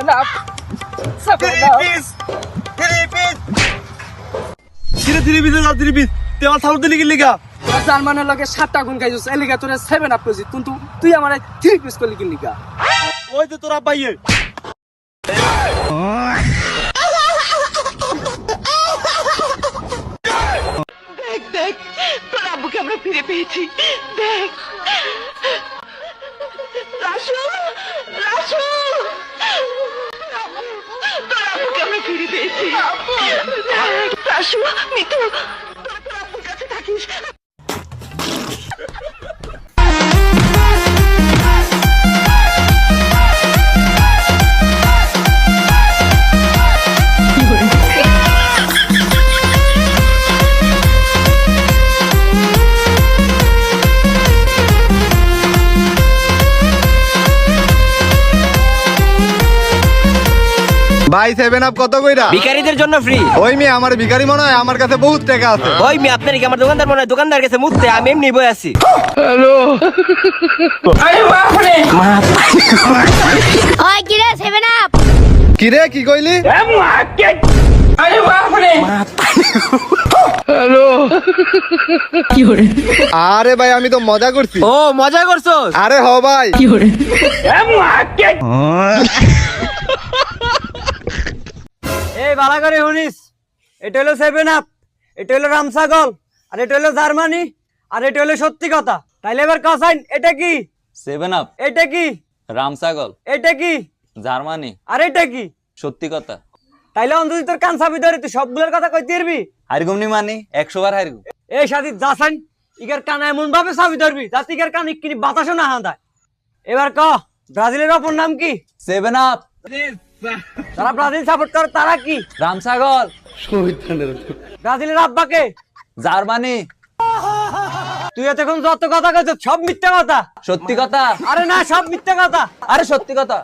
Seven up seven up তেমন sound দিলি কি লিগা? জার্মানের লগে 7টা গুণ খাইছিস এই লিগা তোরে সেভেন আপ কইছিস কিন্তু তুই আমারে 3 পিস করলি কি লিগা? ওই তো তোরা পাইয়ে দেখ তোর আব্বুকে আমরা ফিরে পেয়েছি। দেখ রাসু রাসু তোর আব্বুকে আমরা ফিরে পেয়েছি। দেখ, রাসু মিতু তোরা তোর আব্বুর কাছে থাকিস। ভাই 7 আপ কত কইরা? ভিখারিদের জন্য ফ্রি। ওই মেয়ে আমার ভিখারি মনে হয়, আমার কাছে বহুত টাকা আছে। ওই মি আপনার কি আমার দোকানদার মনে হয়? দোকানদার কাছে মুততে আমি এমনি বই আছি। ওই কিরে 7 আপ কি রে কি কইলি? আরে ভাই আমি তো মজা করছি। ও মজা করছো? আরে হ ভাই। এই বালা করে শুনিস, এটা হলো 7 আপ, এটা হলো রামসাগল, আর এটা হলো জার্মানি, আর এটা হলো সত্যি কথা। তাইলে এবার কসাইন, এটা কি? 7 আপ, এটা কি? রামসাগল, এটা কি? জার্মানি, আর এটা কি? সত্যি কথা। তাইলে অন্তত তোর কান চাবি ধরে তুই সবগুলোর কথা কইতে পারবি? হারগুমনি মানে 100 বার হারগু। এই সাথী যাসাইন ইগার কান এমন ভাবে চাবি ধরবি যাতে ইগার কান ইকিনি বাতাসও না হাঁদায়। এবার ক ব্রাজিলের অপর নাম কি? 7 আপ, যারা ব্রাজিল সাপোর্ট করে তারা কি? রামসাগল, ব্রাজিলের আব্বাকে? জার্মানি। তুই এতক্ষণ যত কথা কইছ সব মিথ্যা কথা। সত্যি কথা। আরে না, সব মিথ্যা কথা। আরে সত্যি কথা।